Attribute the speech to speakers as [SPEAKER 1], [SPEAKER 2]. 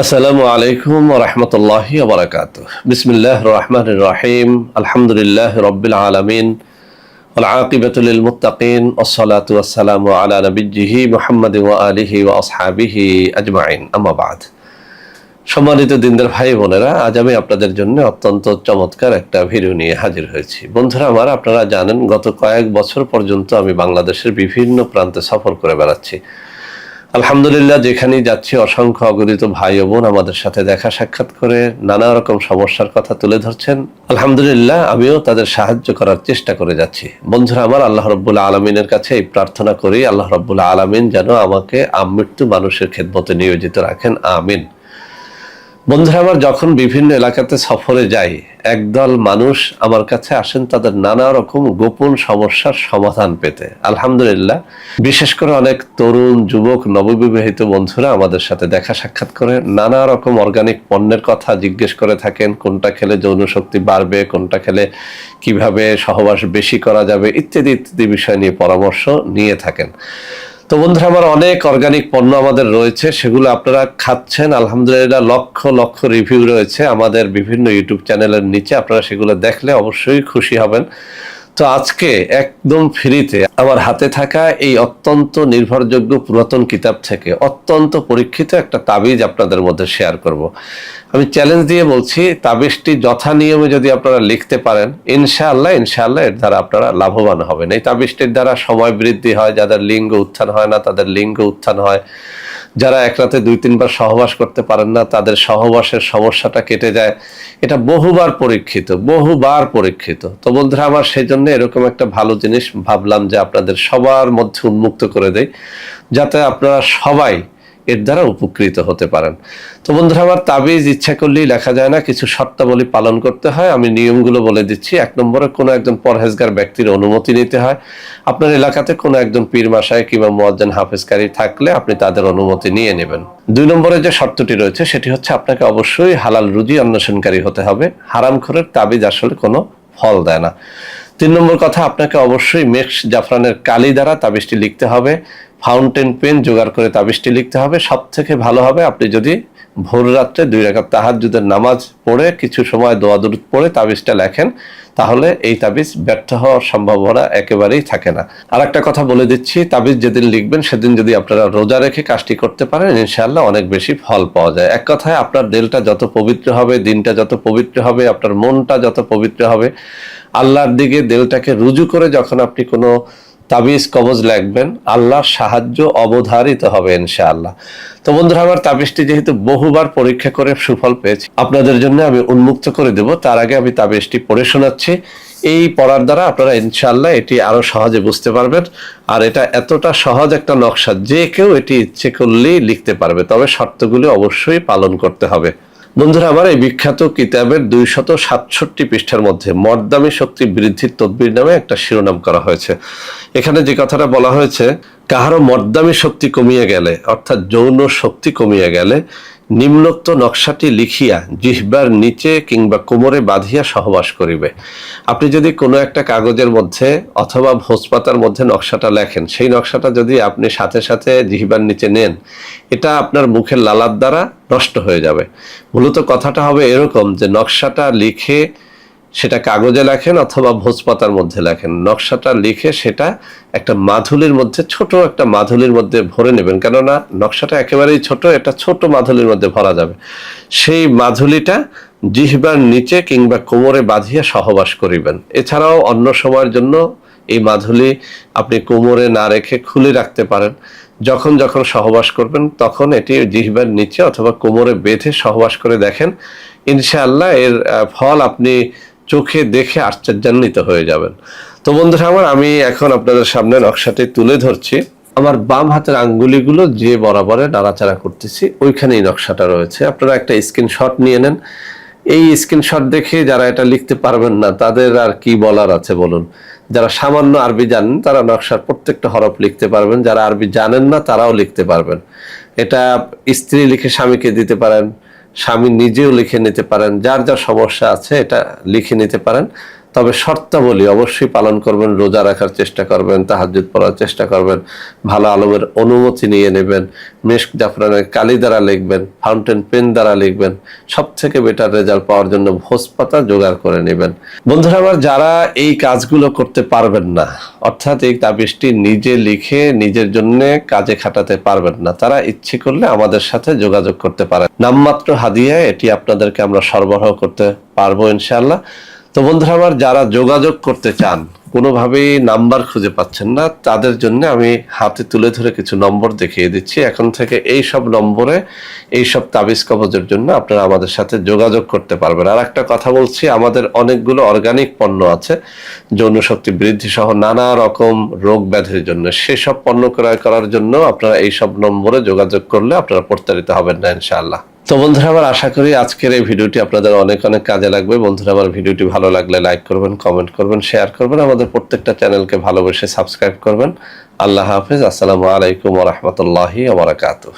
[SPEAKER 1] আসসালামু আলাইকুম ওয়া রাহমাতুল্লাহি ওয়া বারাকাতুহু। বিসমিল্লাহির রহমানির রহিম। আলহামদুলিল্লাহি রাব্বিল আলামিন। ওয়াল আকিবাতু লিল মুত্তাকিন। ওয়াসসালাতু ওয়াসসালামু আলা নাবিয়্যিহি মুহাম্মাদিন ওয়া আলিহি ওয়া আসহাবিহি আজমাইন। আম্মা বা'দ। সম্মানিত দিনদার ভাই বোনেরা, আজ আমি আপনাদের জন্য অত্যন্ত চমৎকার একটা ভিডিও নিয়ে হাজির হয়েছি। বন্ধুরা আমার, আপনারা জানেন গত কয়েক বছর পর্যন্ত আমি বাংলাদেশের বিভিন্ন প্রান্তে সফর করে বেড়াচ্ছি। আলহামদুলিল্লাহ, যেখানেই যাচ্ছি অসংখ্য অগণিত ভাই ও বোন আমাদের সাথে দেখা সাক্ষাৎ করে নানা রকম সমস্যার কথা তুলে ধরছেন। আলহামদুলিল্লাহ, আমিও তাদের সাহায্য করার চেষ্টা করে যাচ্ছি। বন্ধুরা আমার, আল্লাহ রাব্বুল আলামিনের কাছে এই প্রার্থনা করি, আল্লাহ রাব্বুল আলামিন যেন আমাকে আমৃত্যু মানুষের খেদমতে নিয়োজিত রাখেন, আমিন। বন্ধুরা আমার, যখন বিভিন্ন এলাকাতে সফরে যাই, একদল মানুষ আমার কাছে আসেন তাদের নানা রকম গোপন সমস্যার সমাধান পেতে। আলহামদুলিল্লাহ, বিশেষ করে অনেক তরুণ যুবক নববিবাহিত বন্ধুরা আমাদের সাথে দেখা সাক্ষাৎ করে নানা রকম অর্গানিক পণ্যের কথা জিজ্ঞেস করে থাকেন। কোনটা খেলে যৌন শক্তি বাড়বে, কোনটা খেলে কিভাবে সহবাস বেশি করা যাবে, ইত্যাদি ইত্যাদি বিষয় নিয়ে পরামর্শ নিয়ে থাকেন। তো বন্ধুরা আমার, অনেক অর্গানিক পণ্য আমাদের রয়েছে, সেগুলো আপনারা খাচ্ছেন। আলহামদুলিল্লাহ, লক্ষ লক্ষ রিভিউ রয়েছে আমাদের বিভিন্ন ইউটিউব চ্যানেলের নিচে। আপনারা সেগুলো দেখলে অবশ্যই খুশি হবেন। তো আজকে একদম ফ্রিতে আমার হাতে থাকা এই অত্যন্ত নির্ভরযোগ্য পুরাতন কিতাব থেকে অত্যন্ত পরীক্ষিত একটা তাবিজ আপনাদের মধ্যে শেয়ার করব। আমি চ্যালেঞ্জ দিয়ে বলছি, তাবিজটি যথা নিয়মে যদি আপনারা লিখতে পারেন, ইনশাআল্লাহ এর দ্বারা আপনারা লাভবান হবেন। এই তাবিজটির দ্বারা সময় বৃদ্ধি হয়, যাদের লিঙ্গ উত্থান হয় না তাদের লিঙ্গ উত্থান হয়, যারা এক রাতে 2-3 বার সহবাস করতে পারেন না তাদের সহবাসের সমস্যাটা কেটে যায়। এটা বহুবার পরীক্ষিত। তো বন্ধুরা আমার, সেই জন্য এরকম একটা ভালো জিনিস ভাবলাম যে আপনাদের সবার মধ্যে উন্মুক্ত করে দেই, যাতে আপনারা সবাই এর দ্বারা উপকৃত হতে পারেন। তো বন্ধুরা আমার, তাবিজ ইচ্ছা করলেই লেখা যায় না, কিছু শর্তাবলী পালন করতে হয়। আমি নিয়মগুলো বলে দিচ্ছি। 1 নম্বরে কোনো একজন পরহেজগার ব্যক্তির অনুমতি নিতে হয়। আপনার এলাকাতে কোনো একজন পীর মাশায়েখ কিংবা মুয়াজ্জিন হাফেজকারী থাকলে আপনি তাদের অনুমতি নিয়ে নেবেন। 2 নম্বরে যে শর্তটি রয়েছে সেটি হচ্ছে আপনাকে অবশ্যই হালাল রুজি অন্বেষণকারী হতে হবে। হারামখোরের তাবিজ আসলে কোনো ফল দেয় না। 3 নম্বর কথা, আপনাকে অবশ্যই মেক্স জাফরানের কালি দ্বারা তাবিজটি লিখতে হবে। ফাউন্টেন পেন জোগাড় করে তাবিজটি লিখতে হবে। সব থেকে ভালো হবে আপনি যদি ভোর রাত্রে 2 রাকাত তাহাজ্জুদের নামাজ পড়ে কিছু সময় দোয়া দুরূদ পড়ে তাবিজটা লেখেন, তাহলে এই তাবিজ ব্যর্থ হওয়ার সম্ভাবনা একেবারেই থাকে না। আর একটা কথা বলে দিচ্ছি, তাবিজ যেদিন লিখবেন সেদিন যদি আপনারা রোজা রেখে কাজটি করতে পারেন, ইনশাআল্লাহ অনেক বেশি ফল পাওয়া যায়। এক কথায়, আপনার দিলটা যত পবিত্র হবে, দিনটা যত পবিত্র হবে, আপনার মনটা যত পবিত্র হবে, আল্লাহর দিকে দিলটাকে রুজু করে যখন আপনি কোনো তাবিজ কবজ লিখবেন, আল্লাহর সাহায্য অবধারিত হবে ইনশাআল্লাহ। তো বন্ধুরা আমার, তাবিজটি যেহেতু বহুবার পরীক্ষা করে সুফল পেয়েছি, আপনাদের জন্য আমি উন্মুক্ত করে দেব। তার আগে আমি তাবিজটি পড়ে শোনাচ্ছি। এই পড়ার দ্বারা আপনারা ইনশাআল্লাহ এটি আরো সহজে বুঝতে পারবেন। আর এটা এতটা সহজ একটা নকশা, যে কেউ এটি ইচ্ছে করলেই লিখতে পারবে, তবে শর্তগুলি অবশ্যই পালন করতে হবে। বন্ধুরা আমার, এই বিখ্যাত কিতাবের 267 পৃষ্ঠার মধ্যে মর্দামি শক্তি বৃদ্ধির তদবির নামে একটা শিরোনাম করা হয়েছে। এখানে যে কথাটা বলা হয়েছে, কাহারও মর্দামি শক্তি কমিয়ে গেলে, অর্থাৎ যৌন শক্তি কমিয়ে গেলে, নিম্নোক্ত নকশাটি লিখিয়া জিহ্বার নিচে কিংবা কোমরে বাঁধিয়া সহবাস করিবে। আপনি যদি কোনো একটা কাগজের মধ্যে অথবা ভোজপাতার মধ্যে নকশাটা লেখেন, সেই নকশাটা যদি আপনি সাথে সাথে জিহ্বার নিচে নেন, এটা আপনার মুখের লালার দ্বারা নষ্ট হয়ে যাবে। মূলত কথাটা হবে এরকম যে নকশাটা লিখে সেটা কাগজে লেখেন অথবা ভোজপাতার মধ্যে লেখেন, নকশাটা লিখে সেটা একটা মাধুলির মধ্যে, ছোট একটা মাধুলির মধ্যে ভরে নেবেন। কেননা নকশাটা একেবারেই ছোট, এটা ছোট মাধুলির মধ্যে ভরা যাবে। সেই মাধুলিটা জিহ্বার নিচে কিংবা কোমরে বাঁধিয়া সহবাস করিবেন। এছাড়াও অন্য সময়ের জন্য এই মাধুলি আপনি কোমরে না রেখে খুলে রাখতে পারেন। যখন যখন সহবাস করবেন তখন এটি জিহ্বার নিচে অথবা কোমরে বেঁধে সহবাস করে দেখেন, ইনশাআল্লাহ এর ফল আপনি চোখে দেখে আশ্চর্যান্বিত হয়ে যাবেন। তো বন্ধুরা আমার, আমি এখন আপনাদের সামনে নকশাটি তুলে ধরছি। আমার বাম হাতের আঙ্গুলিগুলো যে বরাবরে নাড়াচাড়া করতেছি, ওইখানেই নকশাটা রয়েছে। আপনারা একটা স্ক্রিনশট নিয়ে নেন। এই স্ক্রিনশট দেখে যারা এটা লিখতে পারবেন না, তাদের আর কি বলার আছে বলুন। যারা সামান্য আরবি জানেন তারা নকশার প্রত্যেকটা হরফ লিখতে পারবেন, যারা আরবি জানেন না তারাও লিখতে পারবেন। এটা স্ত্রী লিখে স্বামীকে দিতে পারেন, স্বামী নিজেও লিখে নিতে পারেন, যার যার সমস্যা আছে এটা লিখে নিতে পারেন। তবে শর্তাবলী অবশ্যই পালন করবেন, রোজা রাখার চেষ্টা করবেন, তাহাজ্জুদ পড়ার চেষ্টা করবেন, ভালো আলমের অনুমতি নিয়ে নেবেন, মেশক জাফরানের কালি দ্বারা লিখবেন, ফাউন্টেন পেন দ্বারা লিখবেন, সব থেকে বেটার রেজাল্ট পাওয়ার জন্য ভোজ পাতা জোগাড় করে নেবেন। বন্ধুরা আমার, যারা এই কাজগুলো করতে পারবেন না, অর্থাৎ এই তাবিজটি নিজে লিখে নিজের জন্য কাজে খাটাতে পারবেন না, তারা ইচ্ছে করলে আমাদের সাথে যোগাযোগ করতে পারেন। নামমাত্র হাদিয়ায় এটি আপনাদেরকে আমরা সরবরাহ করতে পারবো ইনশাআল্লাহ। তো বন্ধুরা আমার, যারা যোগাযোগ করতে চান, কোনোভাবেই নাম্বার খুঁজে পাচ্ছেন না, তাদের জন্য আমি হাতে তুলে ধরে কিছু নম্বর দেখিয়ে দিচ্ছি। এখন থেকে এই সব নম্বরে এই সব তাবিজ কবজের জন্য আপনারা আমাদের সাথে যোগাযোগ করতে পারবেন। আর একটা কথা বলছি, আমাদের অনেকগুলো অর্গানিক পণ্য আছে যৌন শক্তি বৃদ্ধি সহ নানা রকম রোগ ব্যাধির জন্য। সেসব পণ্য ক্রয় করার জন্য আপনারা এই সব নম্বরে যোগাযোগ করলে আপনারা প্রতারিত হবেন না ইনশাআল্লাহ। তো বন্ধুরা আমার, আশা করি আজকের এই ভিডিওটি আপনাদের অনেক অনেক কাজে লাগবে। বন্ধুরা আমার, ভিডিওটি ভালো লাগলে লাইক করবেন, কমেন্ট করবেন, শেয়ার করবেন, আমাদের প্রত্যেকটা চ্যানেলকে ভালোবেসে সাবস্ক্রাইব করবেন। আল্লাহ হাফেজ। আসসালামু আলাইকুম ওয়া রাহমাতুল্লাহি ওয়া বারাকাতুহু।